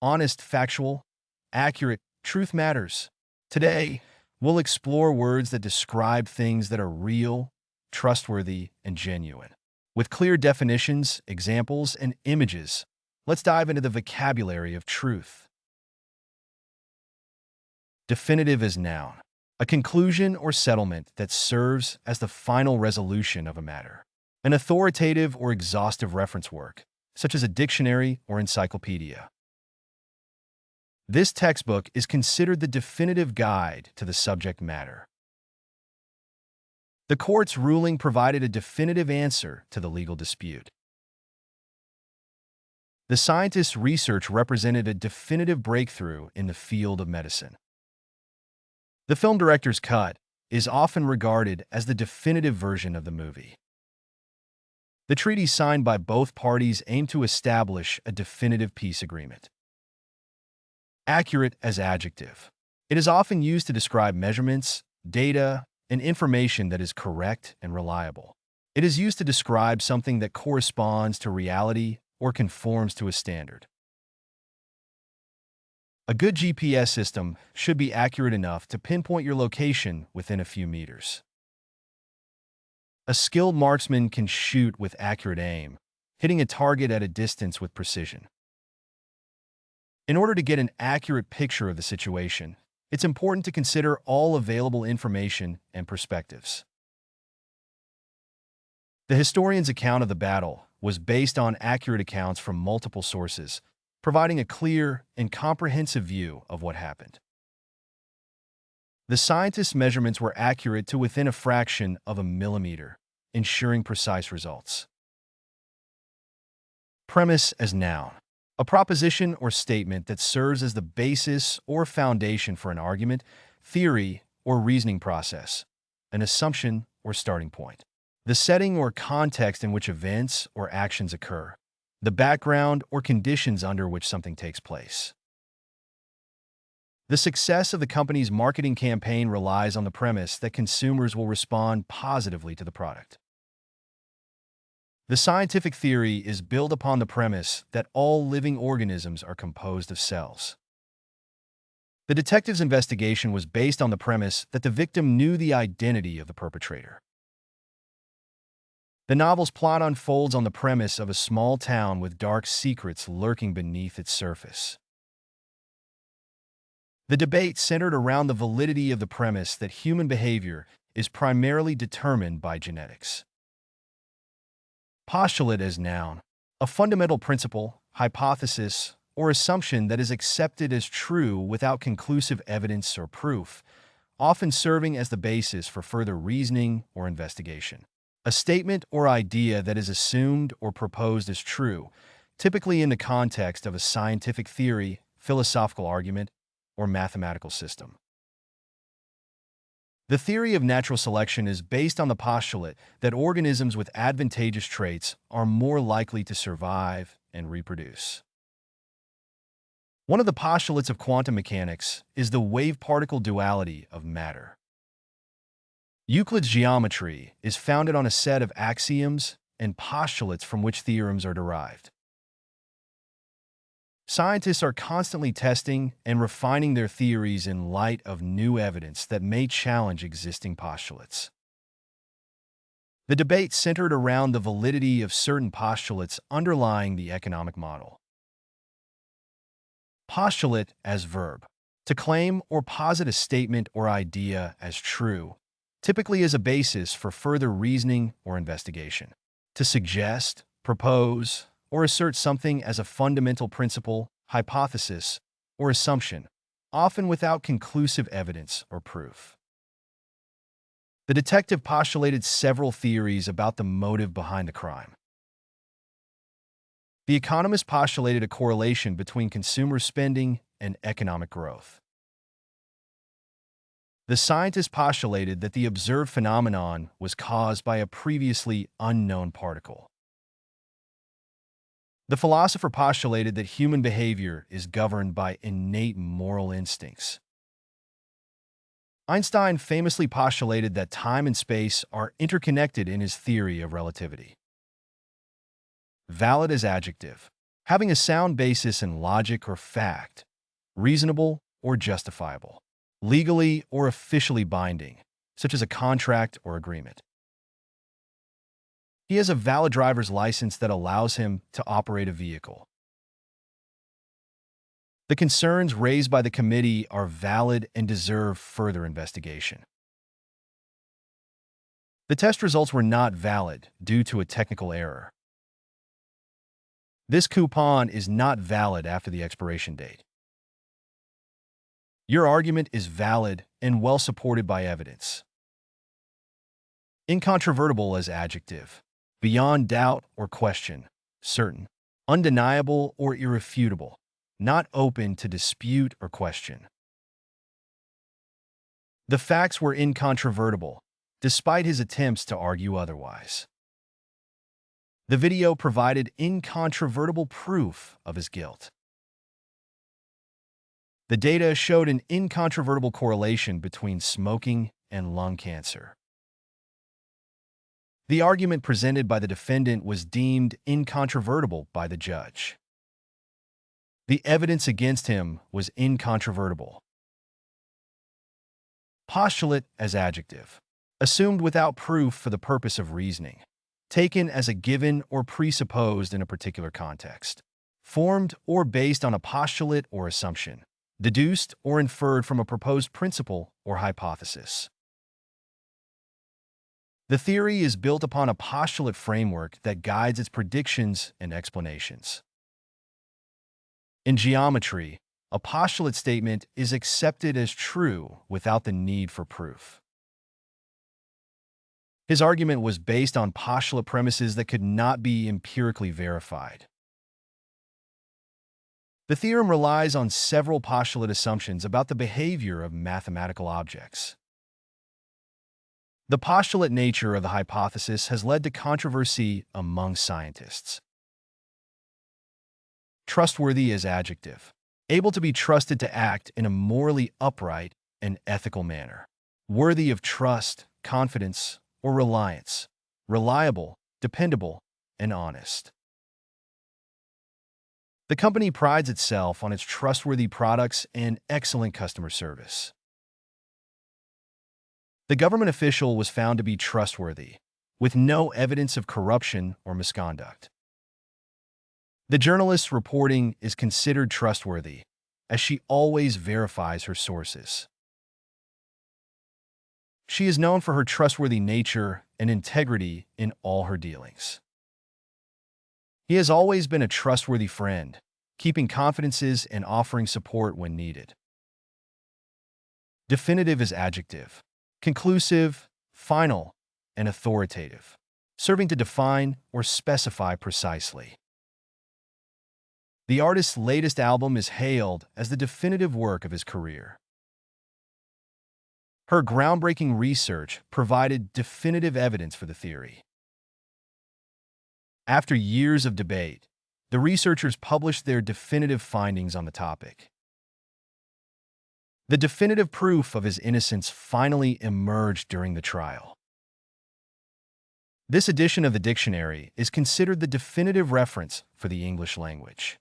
honest, factual, accurate, truth matters. Today, we'll explore words that describe things that are real, trustworthy, and genuine. With clear definitions, examples, and images, let's dive into the vocabulary of truth. Definitive as noun. A conclusion or settlement that serves as the final resolution of a matter. An authoritative or exhaustive reference work, such as a dictionary or encyclopedia. This textbook is considered the definitive guide to the subject matter. The court's ruling provided a definitive answer to the legal dispute. The scientist's research represented a definitive breakthrough in the field of medicine. The film director's cut is often regarded as the definitive version of the movie. The treaties signed by both parties aim to establish a definitive peace agreement. Accurate as adjective. It is often used to describe measurements, data, and information that is correct and reliable. It is used to describe something that corresponds to reality or conforms to a standard. A good GPS system should be accurate enough to pinpoint your location within a few meters. A skilled marksman can shoot with accurate aim, hitting a target at a distance with precision. In order to get an accurate picture of the situation, it's important to consider all available information and perspectives. The historian's account of the battle was based on accurate accounts from multiple sources, providing a clear and comprehensive view of what happened. The scientist's measurements were accurate to within a fraction of a millimeter, ensuring precise results. Premise as noun. A proposition or statement that serves as the basis or foundation for an argument, theory, or reasoning process, an assumption or starting point. The setting or context in which events or actions occur, the background or conditions under which something takes place. The success of the company's marketing campaign relies on the premise that consumers will respond positively to the product. The scientific theory is built upon the premise that all living organisms are composed of cells. The detective's investigation was based on the premise that the victim knew the identity of the perpetrator. The novel's plot unfolds on the premise of a small town with dark secrets lurking beneath its surface. The debate centered around the validity of the premise that human behavior is primarily determined by genetics. Postulate as noun. A fundamental principle, hypothesis, or assumption that is accepted as true without conclusive evidence or proof, often serving as the basis for further reasoning or investigation. A statement or idea that is assumed or proposed as true, typically in the context of a scientific theory, philosophical argument, or mathematical system. The theory of natural selection is based on the postulate that organisms with advantageous traits are more likely to survive and reproduce. One of the postulates of quantum mechanics is the wave-particle duality of matter. Euclid's geometry is founded on a set of axioms and postulates from which theorems are derived. Scientists are constantly testing and refining their theories in light of new evidence that may challenge existing postulates. The debate centered around the validity of certain postulates underlying the economic model. Postulate as verb. To claim or posit a statement or idea as true, typically as a basis for further reasoning or investigation. To suggest, propose, or assert something as a fundamental principle, hypothesis, or assumption, often without conclusive evidence or proof. The detective postulated several theories about the motive behind the crime. The economist postulated a correlation between consumer spending and economic growth. The scientist postulated that the observed phenomenon was caused by a previously unknown particle. The philosopher postulated that human behavior is governed by innate moral instincts. Einstein famously postulated that time and space are interconnected in his theory of relativity. Valid as adjective. having a sound basis in logic or fact, reasonable or justifiable, legally or officially binding, such as a contract or agreement. He has a valid driver's license that allows him to operate a vehicle. The concerns raised by the committee are valid and deserve further investigation. The test results were not valid due to a technical error. This coupon is not valid after the expiration date. Your argument is valid and well supported by evidence. Incontrovertible as adjective. Beyond doubt or question. Certain. Undeniable or irrefutable. Not open to dispute or question. The facts were incontrovertible, despite his attempts to argue otherwise. The video provided incontrovertible proof of his guilt. The data showed an incontrovertible correlation between smoking and lung cancer. The argument presented by the defendant was deemed incontrovertible by the judge. The evidence against him was incontrovertible. Postulate as adjective. Assumed without proof for the purpose of reasoning. Taken as a given or presupposed in a particular context. Formed or based on a postulate or assumption. Deduced or inferred from a proposed principle or hypothesis. The theory is built upon a postulate framework that guides its predictions and explanations. In geometry, a postulate statement is accepted as true without the need for proof. His argument was based on postulate premises that could not be empirically verified. The theorem relies on several postulate assumptions about the behavior of mathematical objects. The postulate nature of the hypothesis has led to controversy among scientists. Trustworthy as adjective. Able to be trusted to act in a morally upright and ethical manner. Worthy of trust, confidence, or reliance. Reliable, dependable, and honest. The company prides itself on its trustworthy products and excellent customer service. The government official was found to be trustworthy, with no evidence of corruption or misconduct. The journalist's reporting is considered trustworthy, as she always verifies her sources. She is known for her trustworthy nature and integrity in all her dealings. He has always been a trustworthy friend, keeping confidences and offering support when needed. Definitive as adjective. Conclusive, final, and authoritative, serving to define or specify precisely. The artist's latest album is hailed as the definitive work of his career. Her groundbreaking research provided definitive evidence for the theory. After years of debate, the researchers published their definitive findings on the topic. The definitive proof of his innocence finally emerged during the trial. This edition of the dictionary is considered the definitive reference for the English language.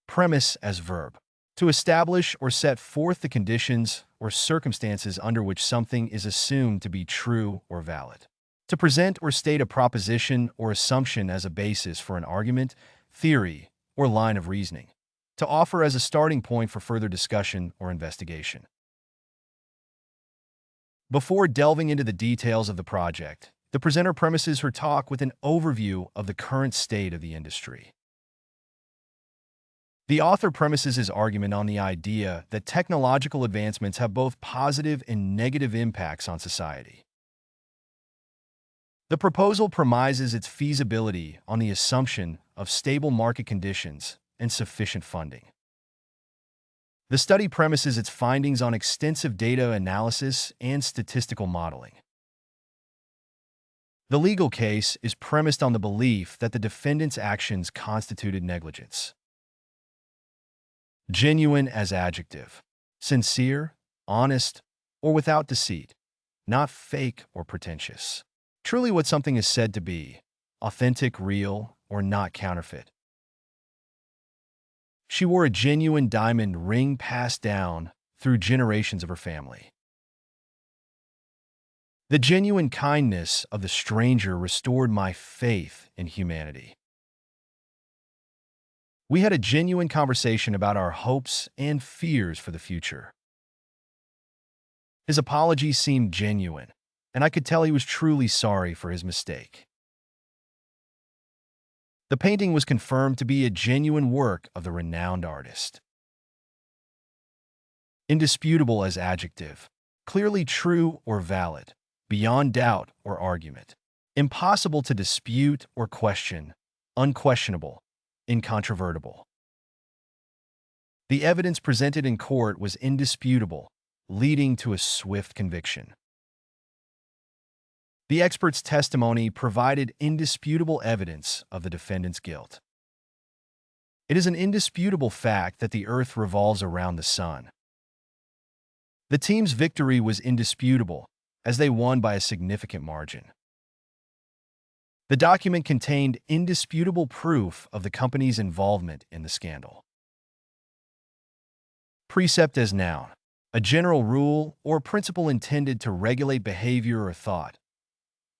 Premise as verb. To establish or set forth the conditions or circumstances under which something is assumed to be true or valid. To present or state a proposition or assumption as a basis for an argument, theory, or line of reasoning. To offer as a starting point for further discussion or investigation. Before delving into the details of the project, the presenter premises her talk with an overview of the current state of the industry. The author premises his argument on the idea that technological advancements have both positive and negative impacts on society. The proposal premises its feasibility on the assumption of stable market conditions and sufficient funding. The study premises its findings on extensive data analysis and statistical modeling. The legal case is premised on the belief that the defendant's actions constituted negligence. Genuine as adjective. Sincere, honest, or without deceit. Not fake or pretentious. Truly what something is said to be. Authentic, real, or not counterfeit. She wore a genuine diamond ring passed down through generations of her family. The genuine kindness of the stranger restored my faith in humanity. We had a genuine conversation about our hopes and fears for the future. His apology seemed genuine, and I could tell he was truly sorry for his mistake. The painting was confirmed to be a genuine work of the renowned artist. Indisputable as adjective, clearly true or valid, beyond doubt or argument, impossible to dispute or question, unquestionable, incontrovertible. The evidence presented in court was indisputable, leading to a swift conviction. The expert's testimony provided indisputable evidence of the defendant's guilt. It is an indisputable fact that the earth revolves around the sun. The team's victory was indisputable, as they won by a significant margin. The document contained indisputable proof of the company's involvement in the scandal. Precept as noun, a general rule or principle intended to regulate behavior or thought.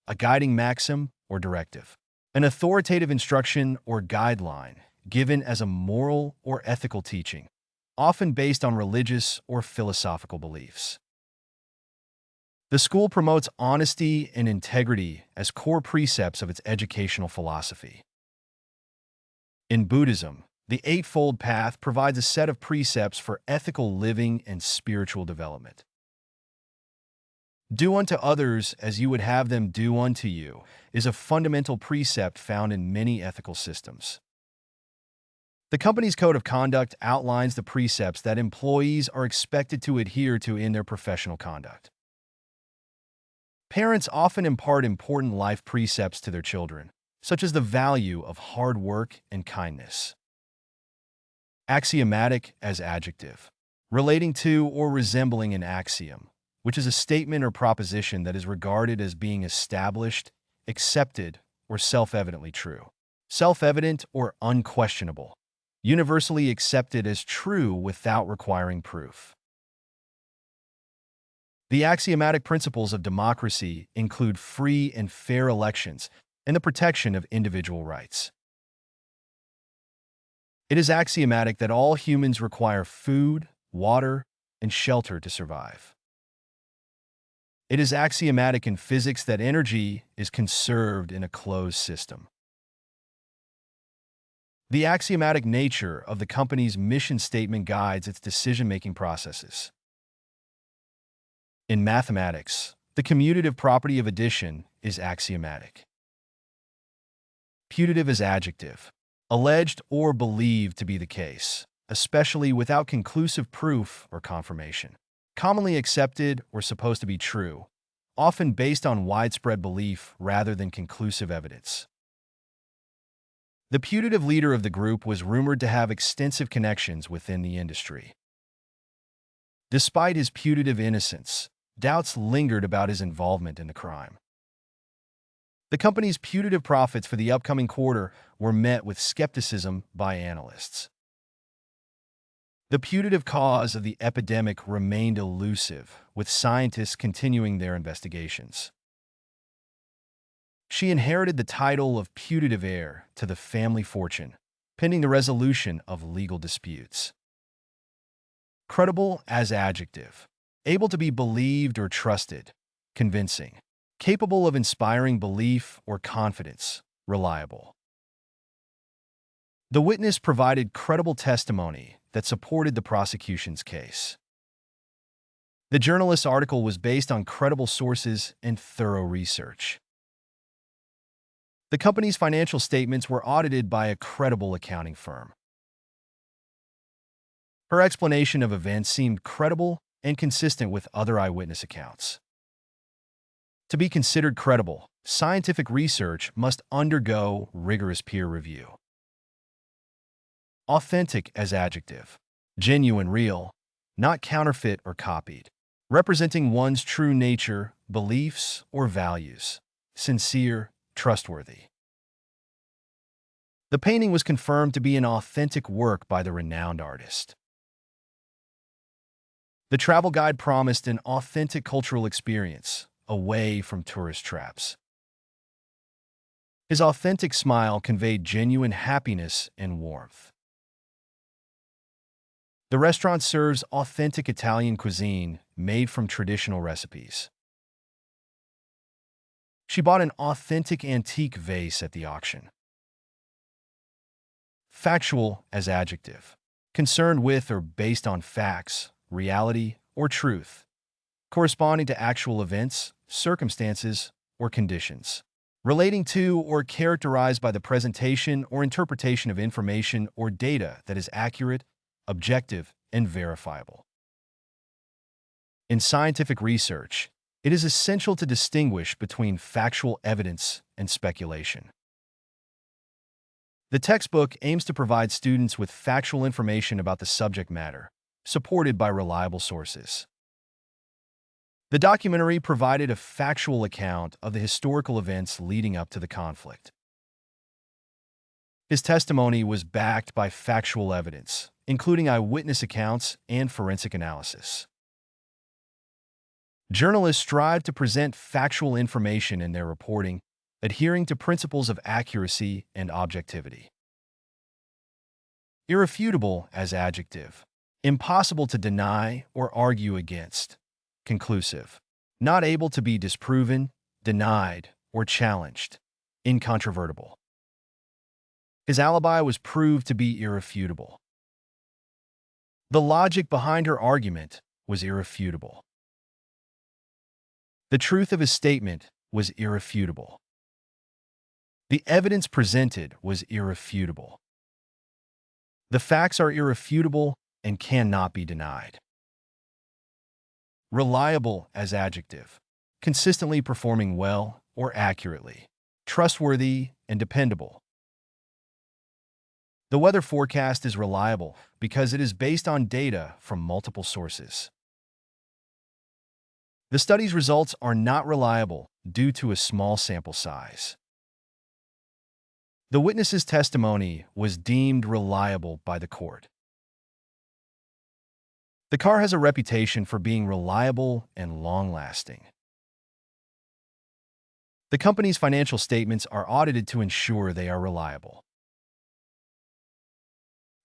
A guiding maxim or directive. An authoritative instruction or guideline given as a moral or ethical teaching, often based on religious or philosophical beliefs. The school promotes honesty and integrity as core precepts of its educational philosophy. In Buddhism, the Eightfold Path provides a set of precepts for ethical living and spiritual development. Do unto others as you would have them do unto you is a fundamental precept found in many ethical systems. The company's code of conduct outlines the precepts that employees are expected to adhere to in their professional conduct. Parents often impart important life precepts to their children, such as the value of hard work and kindness. Axiomatic as adjective, relating to or resembling an axiom, which is a statement or proposition that is regarded as being established, accepted, or self-evidently true. Self-evident or unquestionable, universally accepted as true without requiring proof. The axiomatic principles of democracy include free and fair elections and the protection of individual rights. It is axiomatic that all humans require food, water, and shelter to survive. It is axiomatic in physics that energy is conserved in a closed system. The axiomatic nature of the company's mission statement guides its decision-making processes. In mathematics, the commutative property of addition is axiomatic. Putative is adjective, alleged or believed to be the case, especially without conclusive proof or confirmation. Commonly accepted or supposed to be true, often based on widespread belief rather than conclusive evidence. The putative leader of the group was rumored to have extensive connections within the industry. Despite his putative innocence, doubts lingered about his involvement in the crime. The company's putative profits for the upcoming quarter were met with skepticism by analysts. The putative cause of the epidemic remained elusive, with scientists continuing their investigations. She inherited the title of putative heir to the family fortune, pending the resolution of legal disputes. Credible as adjective, able to be believed or trusted, convincing, capable of inspiring belief or confidence, reliable. The witness provided credible testimony that supported the prosecution's case. The journalist's article was based on credible sources and thorough research. The company's financial statements were audited by a credible accounting firm. Her explanation of events seemed credible and consistent with other eyewitness accounts. To be considered credible, scientific research must undergo rigorous peer review. Authentic as adjective, genuine, real, not counterfeit or copied, representing one's true nature, beliefs, or values, sincere, trustworthy. The painting was confirmed to be an authentic work by the renowned artist. The travel guide promised an authentic cultural experience, away from tourist traps. His authentic smile conveyed genuine happiness and warmth. The restaurant serves authentic Italian cuisine made from traditional recipes. She bought an authentic antique vase at the auction. Factual as adjective. Concerned with or based on facts, reality, or truth. Corresponding to actual events, circumstances, or conditions. Relating to or characterized by the presentation or interpretation of information or data that is accurate, objective, and verifiable. In scientific research, it is essential to distinguish between factual evidence and speculation. The textbook aims to provide students with factual information about the subject matter, supported by reliable sources. The documentary provided a factual account of the historical events leading up to the conflict. His testimony was backed by factual evidence, including eyewitness accounts and forensic analysis. Journalists strive to present factual information in their reporting, adhering to principles of accuracy and objectivity. Irrefutable as adjective. Impossible to deny or argue against. Conclusive. Not able to be disproven, denied, or challenged. Incontrovertible. His alibi was proved to be irrefutable. The logic behind her argument was irrefutable. The truth of his statement was irrefutable. The evidence presented was irrefutable. The facts are irrefutable and cannot be denied. Reliable as adjective. Consistently performing well or accurately. Trustworthy and dependable. The weather forecast is reliable because it is based on data from multiple sources. The study's results are not reliable due to a small sample size. The witness's testimony was deemed reliable by the court. The car has a reputation for being reliable and long-lasting. The company's financial statements are audited to ensure they are reliable.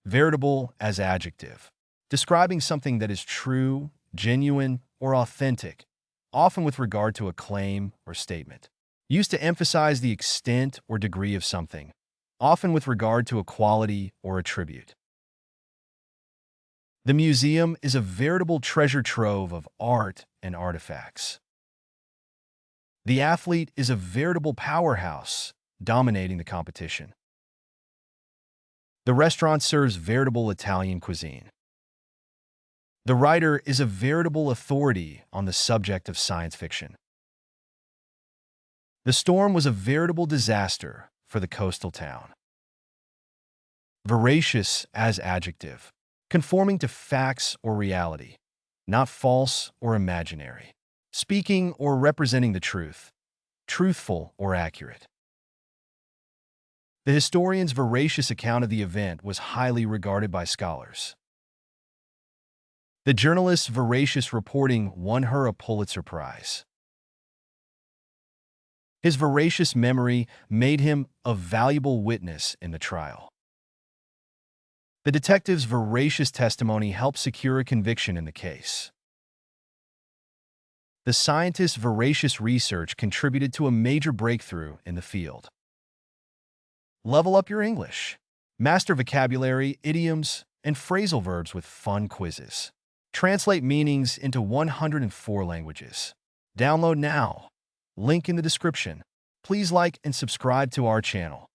Veritable as adjective. Describing something that is true, genuine, or authentic, often with regard to a claim or statement. Used to emphasize the extent or degree of something, often with regard to a quality or attribute. The museum is a veritable treasure trove of art and artifacts. The athlete is a veritable powerhouse, dominating the competition. The restaurant serves veritable Italian cuisine. The writer is a veritable authority on the subject of science fiction. The storm was a veritable disaster for the coastal town. Veracious as adjective. Conforming to facts or reality, not false or imaginary. Speaking or representing the truth, truthful or accurate. The historian's veracious account of the event was highly regarded by scholars. The journalist's veracious reporting won her a Pulitzer Prize. His veracious memory made him a valuable witness in the trial. The detective's veracious testimony helped secure a conviction in the case. The scientist's veracious research contributed to a major breakthrough in the field. Level up your English. Master vocabulary, idioms, and phrasal verbs with fun quizzes. Translate meanings into 104 languages. Download now. Link in the description. Please like and subscribe to our channel.